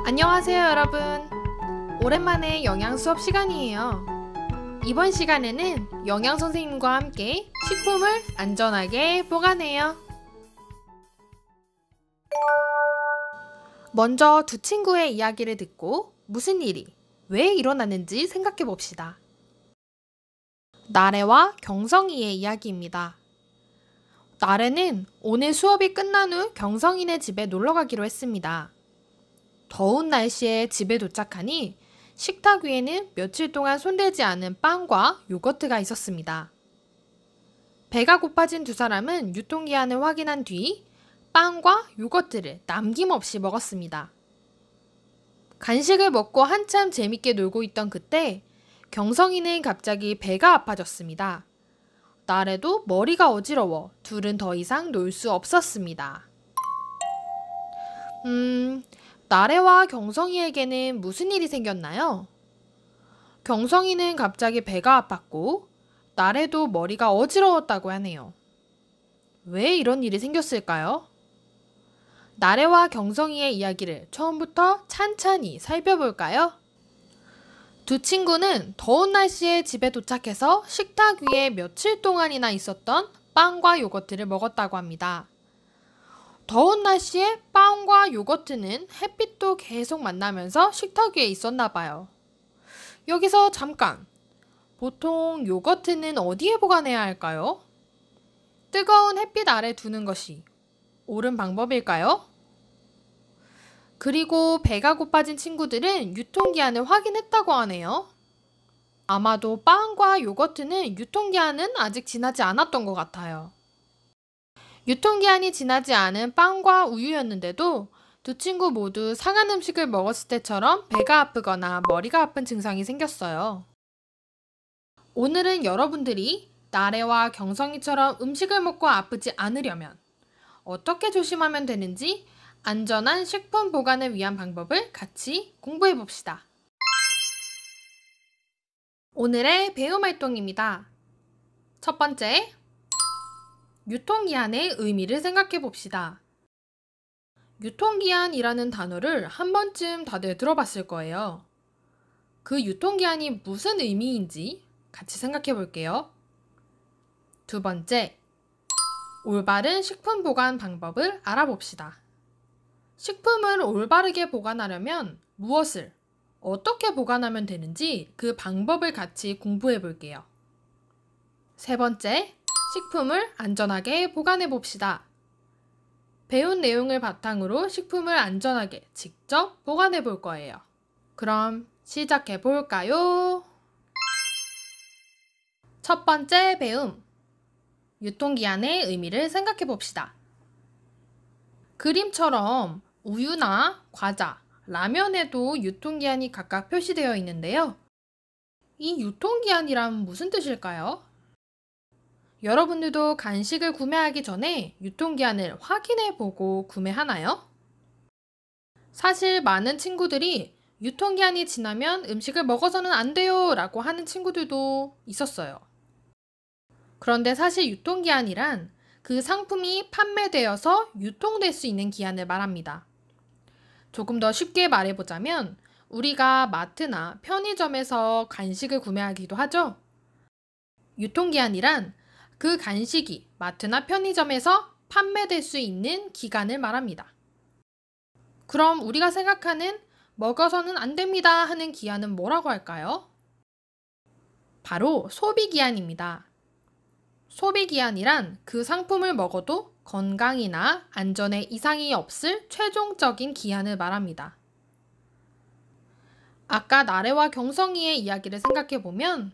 안녕하세요 여러분. 오랜만에 영양 수업 시간이에요. 이번 시간에는 영양 선생님과 함께 식품을 안전하게 보관해요. 먼저 두 친구의 이야기를 듣고 무슨 일이 왜 일어났는지 생각해 봅시다. 나래와 경성이의 이야기입니다. 나래는 오늘 수업이 끝난 후 경성이네 집에 놀러 가기로 했습니다. 더운 날씨에 집에 도착하니 식탁 위에는 며칠 동안 손대지 않은 빵과 요거트가 있었습니다. 배가 고파진 두 사람은 유통기한을 확인한 뒤 빵과 요거트를 남김없이 먹었습니다. 간식을 먹고 한참 재밌게 놀고 있던 그때 경성이는 갑자기 배가 아파졌습니다. 나래도 머리가 어지러워 둘은 더 이상 놀 수 없었습니다. 나래와 경성이에게는 무슨 일이 생겼나요? 경성이는 갑자기 배가 아팠고 나래도 머리가 어지러웠다고 하네요. 왜 이런 일이 생겼을까요? 나래와 경성이의 이야기를 처음부터 찬찬히 살펴볼까요? 두 친구는 더운 날씨에 집에 도착해서 식탁 위에 며칠 동안이나 있었던 빵과 요거트를 먹었다고 합니다. 더운 날씨에 빵과 요거트는 햇빛도 계속 만나면서 식탁 위에 있었나 봐요. 여기서 잠깐! 보통 요거트는 어디에 보관해야 할까요? 뜨거운 햇빛 아래 두는 것이 옳은 방법일까요? 그리고 배가 고파진 친구들은 유통기한을 확인했다고 하네요. 아마도 빵과 요거트는 유통기한은 아직 지나지 않았던 것 같아요. 유통기한이 지나지 않은 빵과 우유였는데도 두 친구 모두 상한 음식을 먹었을 때처럼 배가 아프거나 머리가 아픈 증상이 생겼어요. 오늘은 여러분들이 나래와 경성이처럼 음식을 먹고 아프지 않으려면 어떻게 조심하면 되는지 안전한 식품 보관을 위한 방법을 같이 공부해 봅시다. 오늘의 배움 활동입니다. 첫 번째, 유통기한의 의미를 생각해 봅시다. 유통기한이라는 단어를 한 번쯤 다들 들어봤을 거예요. 그 유통기한이 무슨 의미인지 같이 생각해 볼게요. 두 번째, 올바른 식품 보관 방법을 알아봅시다. 식품을 올바르게 보관하려면 무엇을, 어떻게 보관하면 되는지 그 방법을 같이 공부해 볼게요. 세 번째, 식품을 안전하게 보관해 봅시다. 배운 내용을 바탕으로 식품을 안전하게 직접 보관해 볼 거예요. 그럼 시작해 볼까요? 첫 번째 배움, 유통기한의 의미를 생각해 봅시다. 그림처럼 우유나 과자, 라면에도 유통기한이 각각 표시되어 있는데요. 이 유통기한이란 무슨 뜻일까요? 여러분들도 간식을 구매하기 전에 유통기한을 확인해 보고 구매하나요? 사실 많은 친구들이 유통기한이 지나면 음식을 먹어서는 안 돼요 라고 하는 친구들도 있었어요. 그런데 사실 유통기한이란 그 상품이 판매되어서 유통될 수 있는 기한을 말합니다. 조금 더 쉽게 말해보자면 우리가 마트나 편의점에서 간식을 구매하기도 하죠. 유통기한이란 그 간식이 마트나 편의점에서 판매될 수 있는 기간을 말합니다. 그럼 우리가 생각하는 먹어서는 안 됩니다 하는 기한은 뭐라고 할까요? 바로 소비기한입니다. 소비기한이란 그 상품을 먹어도 건강이나 안전에 이상이 없을 최종적인 기한을 말합니다. 아까 나래와 경성이의 이야기를 생각해보면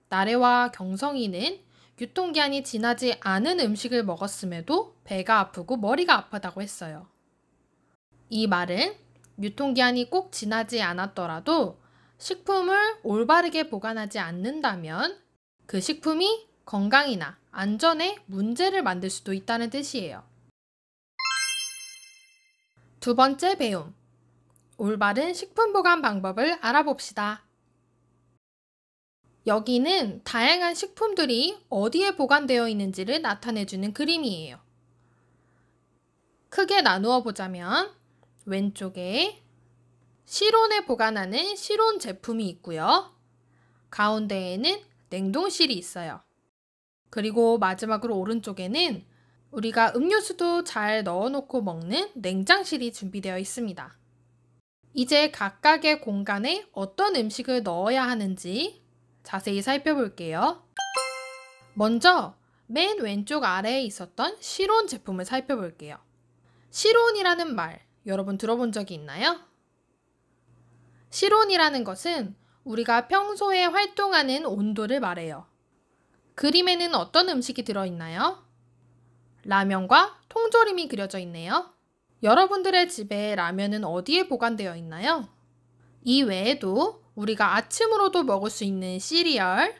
나래와 경성이는 유통기한이 지나지 않은 음식을 먹었음에도 배가 아프고 머리가 아프다고 했어요. 이 말은 유통기한이 꼭 지나지 않았더라도 식품을 올바르게 보관하지 않는다면 그 식품이 건강이나 안전에 문제를 만들 수도 있다는 뜻이에요. 두 번째 배움, 올바른 식품 보관 방법을 알아봅시다. 여기는 다양한 식품들이 어디에 보관되어 있는지를 나타내주는 그림이에요. 크게 나누어 보자면 왼쪽에 실온에 보관하는 실온 제품이 있고요. 가운데에는 냉동실이 있어요. 그리고 마지막으로 오른쪽에는 우리가 음료수도 잘 넣어놓고 먹는 냉장실이 준비되어 있습니다. 이제 각각의 공간에 어떤 음식을 넣어야 하는지 자세히 살펴볼게요. 먼저 맨 왼쪽 아래에 있었던 실온 제품을 살펴볼게요. 실온이라는 말 여러분 들어본 적이 있나요? 실온이라는 것은 우리가 평소에 활동하는 온도를 말해요. 그림에는 어떤 음식이 들어있나요? 라면과 통조림이 그려져 있네요. 여러분들의 집에 라면은 어디에 보관되어 있나요? 이 외에도 우리가 아침으로도 먹을 수 있는 시리얼,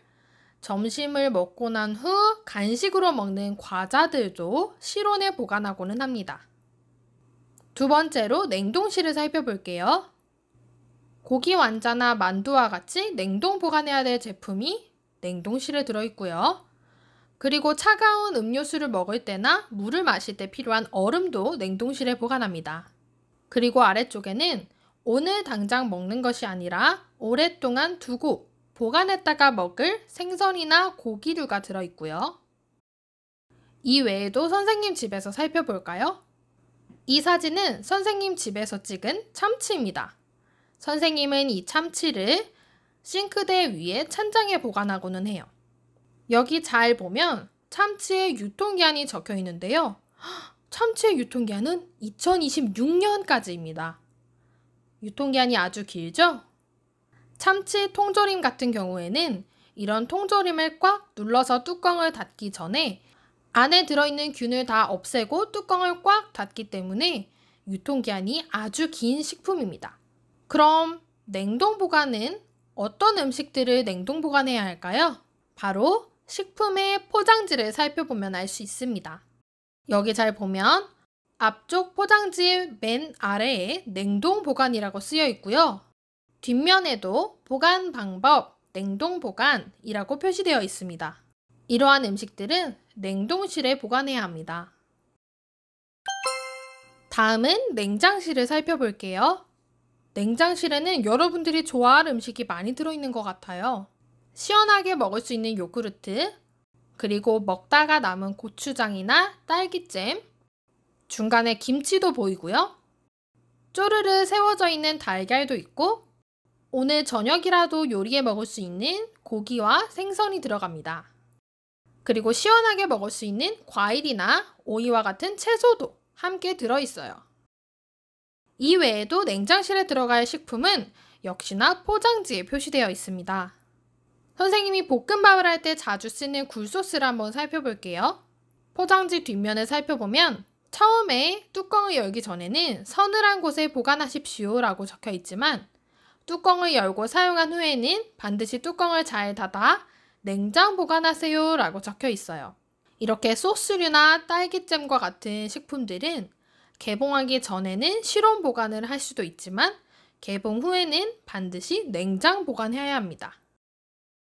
점심을 먹고 난 후 간식으로 먹는 과자들도 실온에 보관하고는 합니다. 두 번째로 냉동실을 살펴볼게요. 고기 완자나 만두와 같이 냉동 보관해야 될 제품이 냉동실에 들어있고요. 그리고 차가운 음료수를 먹을 때나 물을 마실 때 필요한 얼음도 냉동실에 보관합니다. 그리고 아래쪽에는 오늘 당장 먹는 것이 아니라 오랫동안 두고 보관했다가 먹을 생선이나 고기류가 들어있고요. 이 외에도 선생님 집에서 살펴볼까요? 이 사진은 선생님 집에서 찍은 참치입니다. 선생님은 이 참치를 싱크대 위에 찬장에 보관하고는 해요. 여기 잘 보면 참치의 유통기한이 적혀 있는데요. 참치의 유통기한은 2026년까지입니다. 유통기한이 아주 길죠? 참치 통조림 같은 경우에는 이런 통조림을 꽉 눌러서 뚜껑을 닫기 전에 안에 들어있는 균을 다 없애고 뚜껑을 꽉 닫기 때문에 유통기한이 아주 긴 식품입니다. 그럼 냉동 보관은 어떤 음식들을 냉동 보관해야 할까요? 바로 식품의 포장지를 살펴보면 알 수 있습니다. 여기 잘 보면 앞쪽 포장지 맨 아래에 냉동 보관이라고 쓰여 있고요. 뒷면에도 보관 방법, 냉동 보관이라고 표시되어 있습니다. 이러한 음식들은 냉동실에 보관해야 합니다. 다음은 냉장실을 살펴볼게요. 냉장실에는 여러분들이 좋아할 음식이 많이 들어있는 것 같아요. 시원하게 먹을 수 있는 요구르트, 그리고 먹다가 남은 고추장이나 딸기잼, 중간에 김치도 보이고요. 쪼르르 세워져 있는 달걀도 있고 오늘 저녁이라도 요리해 먹을 수 있는 고기와 생선이 들어갑니다. 그리고 시원하게 먹을 수 있는 과일이나 오이와 같은 채소도 함께 들어있어요. 이 외에도 냉장실에 들어갈 식품은 역시나 포장지에 표시되어 있습니다. 선생님이 볶음밥을 할 때 자주 쓰는 굴소스를 한번 살펴볼게요. 포장지 뒷면을 살펴보면 처음에 뚜껑을 열기 전에는 서늘한 곳에 보관하십시오 라고 적혀 있지만 뚜껑을 열고 사용한 후에는 반드시 뚜껑을 잘 닫아 냉장 보관하세요 라고 적혀 있어요. 이렇게 소스류나 딸기잼과 같은 식품들은 개봉하기 전에는 실온 보관을 할 수도 있지만 개봉 후에는 반드시 냉장 보관해야 합니다.